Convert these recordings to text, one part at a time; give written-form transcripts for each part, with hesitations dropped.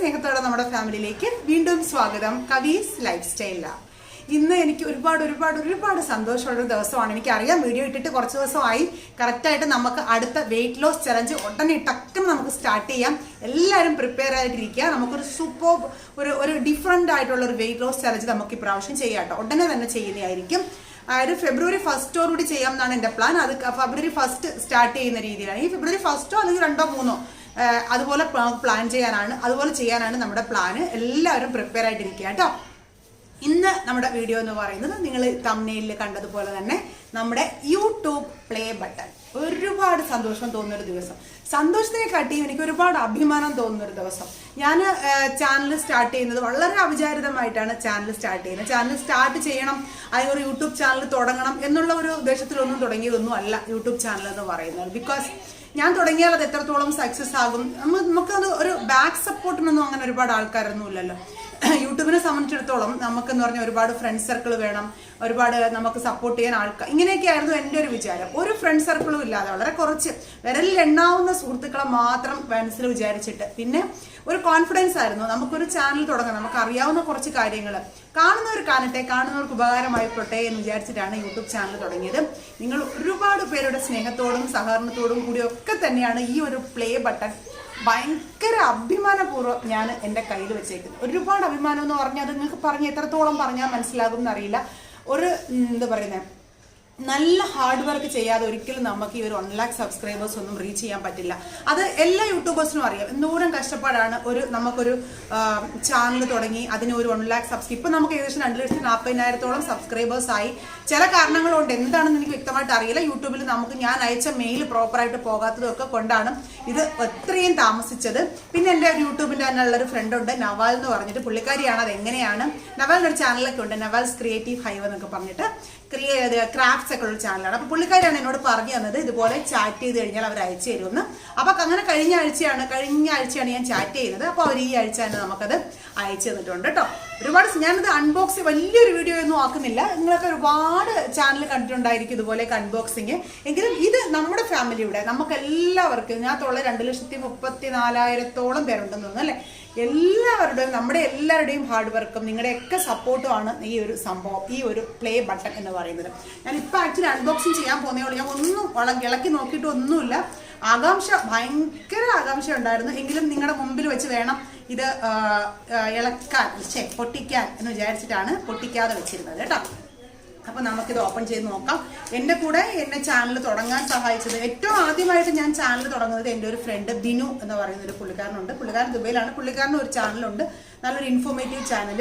സ്നേഹത്തോടെ നമ്മുടെ ഫാമിലിയിലേക്ക് വീണ്ടും സ്വാഗതം. കവീസ് ലൈഫ് സ്റ്റൈലിലാണ്. ഇന്ന് എനിക്ക് ഒരുപാട് സന്തോഷമുള്ള ദിവസമാണ്. എനിക്കറിയാം വീഡിയോ ഇട്ടിട്ട് കുറച്ച് ദിവസമായി. കറക്റ്റായിട്ട് നമുക്ക് അടുത്ത വെയിറ്റ് ലോസ് ചലഞ്ച് ഉടനെ ടക്കം നമുക്ക് സ്റ്റാർട്ട് ചെയ്യാം. എല്ലാവരും പ്രിപ്പയർ ആയിട്ടിരിക്കുക. നമുക്കൊരു സൂപ്പർ ഒരു ഡിഫറെൻ്റ് ആയിട്ടുള്ള ഒരു വെയിറ്റ് ലോസ് ചലഞ്ച് നമുക്ക് ഇപ്രാവശ്യം ചെയ്യാം കേട്ടോ. ഉടനെ തന്നെ ചെയ്യുന്നതായിരിക്കും. അതായത് ഫെബ്രുവരി 1 ചെയ്യാം എന്നാണ് എൻ്റെ പ്ലാൻ. അത് ഫെബ്രുവരി 1 സ്റ്റാർട്ട് ചെയ്യുന്ന രീതിയിലാണ്. ഈ ഫെബ്രുവരി 1 അല്ലെങ്കിൽ 2 അതുപോലെ പ്ലാൻ ചെയ്യാനാണ്, അതുപോലെ ചെയ്യാനാണ് നമ്മുടെ പ്ലാന്. എല്ലാവരും പ്രിപ്പയർ ആയിട്ടിരിക്കുക കേട്ടോ. ഇന്ന് നമ്മുടെ വീഡിയോ എന്ന് പറയുന്നത് നിങ്ങൾ തംബ്നെയിലിൽ കണ്ടതുപോലെ തന്നെ നമ്മുടെ യൂട്യൂബ് പ്ലേ ബട്ടൺ. ഒരുപാട് സന്തോഷം തോന്നുന്നൊരു ദിവസം. സന്തോഷത്തിനെ കാട്ടിയും എനിക്ക് ഒരുപാട് അഭിമാനം തോന്നുന്നൊരു ദിവസം. ഞാൻ ചാനൽ സ്റ്റാർട്ട് ചെയ്യുന്നത് വളരെ അവിചാരിതമായിട്ടാണ്. ചാനൽ സ്റ്റാർട്ട് ചെയ്യണം, അതിനൊരു യൂട്യൂബ് ചാനൽ തുടങ്ങണം എന്നുള്ള ഒരു ഉദ്ദേശത്തിലൊന്നും തുടങ്ങിയതൊന്നും അല്ല യൂട്യൂബ് ചാനൽ എന്ന് പറയുന്നത്. ബിക്കോസ് ഞാൻ തുടങ്ങിയാൽ അത് എത്രത്തോളം സക്സസ് ആകും, നമുക്കത് ഒരു ബാക്ക് സപ്പോർട്ടിനൊന്നും അങ്ങനെ ഒരുപാട് ആൾക്കാരൊന്നും ഇല്ലല്ലോ. യൂട്യൂബിനെ സംബന്ധിച്ചിടത്തോളം നമുക്കെന്ന് പറഞ്ഞാൽ ഒരുപാട് ഫ്രണ്ട് സർക്കിൾ വേണം, ഒരുപാട് നമുക്ക് സപ്പോർട്ട് ചെയ്യാൻ ആൾക്കാർ. ഇങ്ങനെയൊക്കെയായിരുന്നു എൻ്റെ ഒരു വിചാരം. ഒരു ഫ്രണ്ട് സർക്കിളും ഇല്ലാതെ വളരെ കുറച്ച് വിരലിൽ എണ്ണാവുന്ന സുഹൃത്തുക്കളെ മാത്രം മനസ്സിൽ വിചാരിച്ചിട്ട്, പിന്നെ ഒരു കോൺഫിഡൻസ് ആയിരുന്നു നമുക്കൊരു ചാനൽ തുടങ്ങാം, നമുക്ക് അറിയാവുന്ന കുറച്ച് കാര്യങ്ങൾ കാണുന്നവർ കാണട്ടെ, കാണുന്നവർക്ക് ഉപകാരമായിക്കോട്ടെ എന്ന് വിചാരിച്ചിട്ടാണ് യൂട്യൂബ് ചാനൽ തുടങ്ങിയത്. നിങ്ങൾ ഒരുപാട് പേരുടെ സ്നേഹത്തോടും സഹകരണത്തോടും കൂടിയൊക്കെ തന്നെയാണ് ഈ ഒരു പ്ലേ ബട്ടൺ ഭയങ്കര അഭിമാനപൂർവ്വം ഞാൻ എൻ്റെ കയ്യിൽ വെച്ചേക്കുന്നത്. ഒരുപാട് അഭിമാനം എന്ന് പറഞ്ഞാൽ അത് നിങ്ങൾക്ക് എത്രത്തോളം പറഞ്ഞാൽ മനസ്സിലാകും എന്നറിയില്ല. ഒരു എന്താ പറയുന്നത്, നല്ല ഹാർഡ് വർക്ക് ചെയ്യാതെ ഒരിക്കലും നമുക്ക് ഈ ഒരു 1 lakh സബ്സ്ക്രൈബേഴ്സ് ഒന്നും റീച്ച് ചെയ്യാൻ പറ്റില്ല. അത് എല്ലാ യൂട്യൂബേഴ്സിനും അറിയാം എന്തോരം കഷ്ടപ്പാടാണ് നമുക്കൊരു ചാനൽ തുടങ്ങി അതിന് ഒരു 1 lakh ഇപ്പം നമുക്ക് ഏകദേശം 2,40,000 സബ്സ്ക്രൈബേഴ്സ് ആയി. ചില കാരണങ്ങൾ കൊണ്ട് എന്താണെന്ന് എനിക്ക് വ്യക്തമായിട്ട് അറിയില്ല. യൂട്യൂബിൽ ഞാൻ അയച്ച മെയിൽ പ്രോപ്പറായിട്ട് പോകാത്തതൊക്കെ കൊണ്ടാണ് ഇത് എത്രയും താമസിച്ചത്. പിന്നെ എൻ്റെ യൂട്യൂബിൻ്റെ തന്നെയുള്ളൊരു ഫ്രണ്ട് ഉണ്ട്, നവാൽ എന്ന് പറഞ്ഞിട്ട്. പുള്ളിക്കാരിയാണ് അത് എങ്ങനെയാണ്. നവാലിൻ്റെ ഒരു ചാനലൊക്കെ ഉണ്ട്, നവാൽസ് ക്രിയേറ്റീവ് ഹൈവ് എന്നൊക്കെ പറഞ്ഞിട്ട് ക്രാഫ്റ്റ്സ് ഒക്കെ ഉള്ള ചാനലാണ്. അപ്പോൾ പുള്ളിക്കാരിയാണ് എന്നോട് പറഞ്ഞു തന്നത് ഇതുപോലെ ചാറ്റ് ചെയ്ത് കഴിഞ്ഞാൽ അവർ അയച്ചു തരുമെന്ന്. അപ്പോൾ അങ്ങനെ കഴിഞ്ഞ ആഴ്ചയാണ് ഞാൻ ചാറ്റ് ചെയ്യുന്നത്. അപ്പോൾ അവർ ഈ ആഴ്ച തന്നെ നമുക്കത് അയച്ചു തന്നിട്ടുണ്ട് കേട്ടോ. ഒരുപാട് ഞാനത് അൺബോക്സിങ് വലിയൊരു വീഡിയോ ഒന്നും ആക്കുന്നില്ല. നിങ്ങളൊക്കെ ഒരുപാട് ചാനൽ കണ്ടിട്ടുണ്ടായിരിക്കും ഇതുപോലെയൊക്കെ അൺബോക്സിങ്. എങ്കിലും ഇത് നമ്മുടെ ഫാമിലിയുടെ നമുക്ക് എല്ലാവർക്കും, ഞാൻ 2,34,000 പേരുണ്ടെന്ന് തോന്നുന്നു അല്ലേ. എല്ലാവരുടെയും നമ്മുടെ എല്ലാവരുടെയും ഹാർഡ് വർക്കും നിങ്ങളുടെയൊക്കെ സപ്പോർട്ടുമാണ് ഈ ഒരു സംഭവം, ഈ ഒരു പ്ലേ ബട്ടൺ എന്ന് പറയുന്നത്. ഞാൻ ഇപ്പം ആക്ച്വലി അൺബോക്സിങ് ചെയ്യാൻ പോകുന്നേ ഉള്ളൂ. ഞാൻ ഒന്നും ഇളക്കി നോക്കിയിട്ട് ഒന്നുമില്ല. ഭയങ്കര ആകാംക്ഷ ഉണ്ടായിരുന്നു. എങ്കിലും നിങ്ങളുടെ മുമ്പിൽ വെച്ച് വേണം ഇത് പൊട്ടിക്കാൻ എന്ന് വിചാരിച്ചിട്ടാണ് പൊട്ടിക്കാതെ വെച്ചിരുന്നത് കേട്ടോ. അപ്പോൾ നമുക്കിത് ഓപ്പൺ ചെയ്ത് നോക്കാം. എൻ്റെ കൂടെ എന്നെ ചാനൽ തുടങ്ങാൻ സഹായിച്ചത്, ഏറ്റവും ആദ്യമായിട്ട് ഞാൻ ചാനൽ തുടങ്ങുന്നത് എൻ്റെ ഒരു ഫ്രണ്ട് ബിനു എന്ന് പറയുന്ന ഒരു പുള്ളിക്കാരനുണ്ട്. പുള്ളിക്കാരൻ ദുബൈയിലാണ്. പുള്ളിക്കാരന് ഒരു ചാനലുണ്ട്, നല്ലൊരു ഇൻഫോർമേറ്റീവ് ചാനൽ.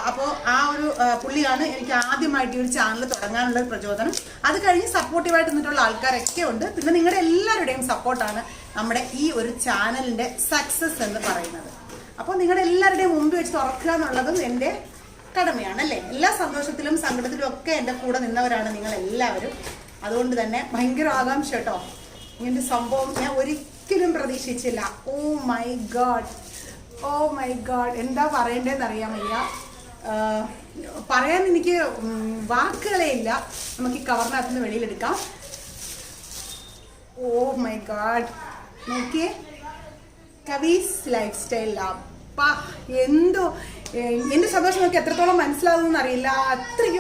അപ്പോൾ ആ ഒരു പുള്ളിയാണ് എനിക്ക് ആദ്യമായിട്ട് ഈ ഒരു ചാനൽ തുടങ്ങാനുള്ള പ്രചോദനം. അത് കഴിഞ്ഞ് സപ്പോർട്ടീവായിട്ട് നിന്നിട്ടുള്ള ആൾക്കാരൊക്കെ ഉണ്ട്. പിന്നെ നിങ്ങളുടെ എല്ലാവരുടെയും സപ്പോർട്ടാണ് നമ്മുടെ ഈ ഒരു ചാനലിൻ്റെ സക്സസ് എന്ന് പറയുന്നത്. അപ്പോൾ നിങ്ങളുടെ എല്ലാവരുടെയും മുമ്പിൽ വെച്ച് തുറക്കുക എന്നുള്ളതും എൻ്റെ കടമയാണല്ലേ. എല്ലാ സന്തോഷത്തിലും സങ്കടത്തിലും ഒക്കെ എൻ്റെ കൂടെ നിന്നവരാണ് നിങ്ങൾ എല്ലാവരും. അതുകൊണ്ട് തന്നെ ഭയങ്കര ആകാംക്ഷ കേട്ടോ. ഇങ്ങനത്തെ സംഭവം ഞാൻ ഒരിക്കലും പ്രതീക്ഷിച്ചില്ല. ഓ മൈ ഗാഡ്, എന്താ പറയേണ്ടതെന്ന് അറിയാൻ വയ്യ. പറയാൻ എനിക്ക് വാക്കുകളേ ഇല്ല. നമുക്ക് ഈ കവറിനകത്ത് നിന്ന് വെളിയിലെടുക്കാം. ഓ മൈ ഗാഡ്, നോക്കിയേ, കവീസ് ലൈഫ് സ്റ്റൈൽ ലാബ്. എന്തോ എൻ്റെ സന്തോഷം നോക്കി എത്രത്തോളം മനസ്സിലാകുമെന്ന് അറിയില്ല.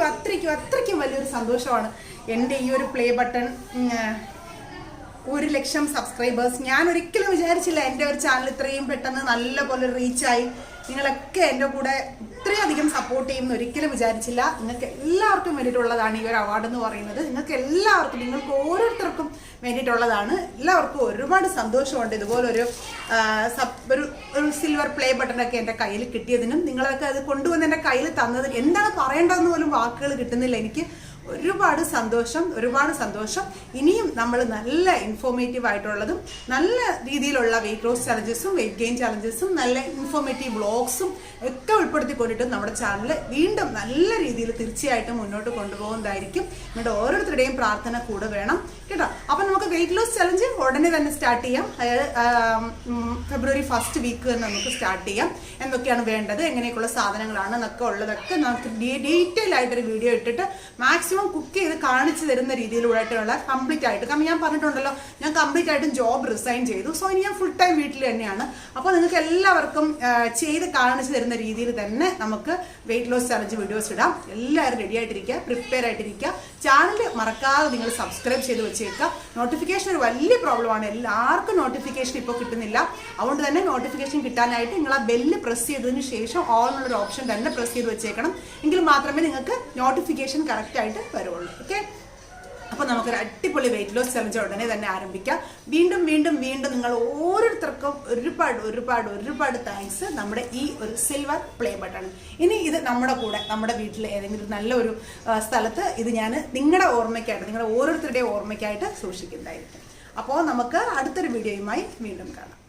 അത്രയ്ക്കും വലിയൊരു സന്തോഷമാണ് എൻ്റെ ഈ ഒരു പ്ലേ ബട്ടൺ. 1,00,000 സബ്സ്ക്രൈബേഴ്സ്. ഞാൻ ഒരിക്കലും വിചാരിച്ചില്ല എൻ്റെ ഒരു ചാനൽ ഇത്രയും പെട്ടെന്ന് നല്ല പോലെ റീച്ചായി. നിങ്ങളൊക്കെ എൻ്റെ കൂടെ ഇത്രയധികം സപ്പോർട്ട് ചെയ്യുമെന്ന് ഒരിക്കലും വിചാരിച്ചില്ല. നിങ്ങൾക്ക് എല്ലാവർക്കും വേണ്ടിയിട്ടുള്ളതാണ് ഈ ഒരു അവാർഡ് എന്ന് പറയുന്നത്. നിങ്ങൾക്ക് ഓരോരുത്തർക്കും വേണ്ടിയിട്ടുള്ളതാണ്. എല്ലാവർക്കും ഒരുപാട് സന്തോഷമുണ്ട് ഇതുപോലൊരു സിൽവർ പ്ലേ ബട്ടണൊക്കെ എൻ്റെ കയ്യിൽ കിട്ടിയതിനും നിങ്ങളൊക്കെ അത് കൊണ്ടുവന്ന് എൻ്റെ കയ്യിൽ തന്നതിന് എന്താണ് പറയേണ്ടതെന്ന് പോലും വാക്കുകൾ കിട്ടുന്നില്ല. എനിക്ക് ഒരുപാട് സന്തോഷം. ഇനിയും നമ്മൾ നല്ല ഇൻഫോർമേറ്റീവ് ആയിട്ടുള്ളതും നല്ല രീതിയിലുള്ള വെയിറ്റ് ലോസ് ചലഞ്ചസും വെയിറ്റ് ഗെയിൻ ചലഞ്ചസും നല്ല ഇൻഫോർമേറ്റീവ് വ്ളോഗ്സും ഒക്കെ ഉൾപ്പെടുത്തിക്കൊണ്ടിട്ട് നമ്മുടെ ചാനൽ വീണ്ടും നല്ല രീതിയിൽ തീർച്ചയായിട്ടും മുന്നോട്ട് കൊണ്ടുപോകുന്നതായിരിക്കും. നിങ്ങളുടെ ഓരോരുത്തരുടെയും പ്രാർത്ഥന കൂടെ വേണം കേട്ടോ. അപ്പം നമുക്ക് വെയിറ്റ് ലോസ് ചലഞ്ച് ഉടനെ തന്നെ സ്റ്റാർട്ട് ചെയ്യാം. അതായത് ഫെബ്രുവരി 1 തന്നെ നമുക്ക് സ്റ്റാർട്ട് ചെയ്യാം. എന്തൊക്കെയാണ് വേണ്ടത്, എങ്ങനെയൊക്കെയുള്ള സാധനങ്ങളാണ് എന്നൊക്കെ ഉള്ളതൊക്കെ നമുക്ക് ഡീറ്റെയിൽ ആയിട്ടൊരു വീഡിയോ ഇട്ടിട്ട് മാക്സിമം മാക്സിമം കുക്ക് ചെയ്ത് കാണിച്ചു തരുന്ന രീതിയിലൂടെയുള്ള കംപ്ലീറ്റ് ആയിട്ട്. കാരണം ഞാൻ പറഞ്ഞിട്ടുണ്ടല്ലോ, ഞാൻ കംപ്ലീറ്റ് ആയിട്ടും ജോബ് റിസൈൻ ചെയ്തു. സോ ഇനി ഞാൻ ഫുൾ ടൈം വീട്ടിൽ തന്നെയാണ്. അപ്പോൾ നിങ്ങൾക്ക് എല്ലാവർക്കും ചെയ്ത് കാണിച്ചു തരുന്ന രീതിയിൽ തന്നെ നമുക്ക് വെയിറ്റ് ലോസ് ചലഞ്ച് വീഡിയോസ് ഇടാം. എല്ലാവരും റെഡി ആയിട്ടിരിക്കുക, പ്രിപ്പയർ ആയിട്ടിരിക്കുക. ചാനൽ മറക്കാതെ നിങ്ങൾ സബ്സ്ക്രൈബ് ചെയ്ത് വെച്ചേക്കുക. നോട്ടിഫിക്കേഷൻ ഒരു വലിയ പ്രോബ്ലമാണ്, എല്ലാവർക്കും നോട്ടിഫിക്കേഷൻ ഇപ്പോൾ കിട്ടുന്നില്ല. അതുകൊണ്ട് തന്നെ നോട്ടിഫിക്കേഷൻ കിട്ടാനായിട്ട് നിങ്ങൾ ആ ബെല്ല് പ്രസ് ചെയ്തതിന് ശേഷം ഓൾ എന്നുള്ളൊരു ഓപ്ഷൻ തന്നെ പ്രസ് ചെയ്ത് വെച്ചേക്കണം. എങ്കിൽ മാത്രമേ നിങ്ങൾക്ക് നോട്ടിഫിക്കേഷൻ കറക്റ്റായിട്ട് വരുള്ളൂ. ഓക്കെ, അപ്പോൾ നമുക്കൊരു അടിപൊളി വെയിറ്റ് ലോസ് ചലഞ്ച് ഉടനെ തന്നെ ആരംഭിക്കാം. വീണ്ടും വീണ്ടും വീണ്ടും നിങ്ങൾ ഓരോരുത്തർക്കും ഒരുപാട് താങ്ക്സ്. നമ്മുടെ ഈ ഒരു സിൽവർ പ്ലേ ബട്ടൺ ഇനി ഇത് നമ്മുടെ കൂടെ നമ്മുടെ വീട്ടിൽ ഏതെങ്കിലും നല്ലൊരു സ്ഥലത്ത് ഇത് ഞാൻ നിങ്ങളുടെ ഓർമ്മയ്ക്കായിട്ട്, നിങ്ങളുടെ ഓരോരുത്തരുടെയും ഓർമ്മയ്ക്കായിട്ട് സൂക്ഷിക്കുന്നതായിരിക്കും. അപ്പോൾ നമുക്ക് അടുത്തൊരു വീഡിയോയുമായി വീണ്ടും കാണാം.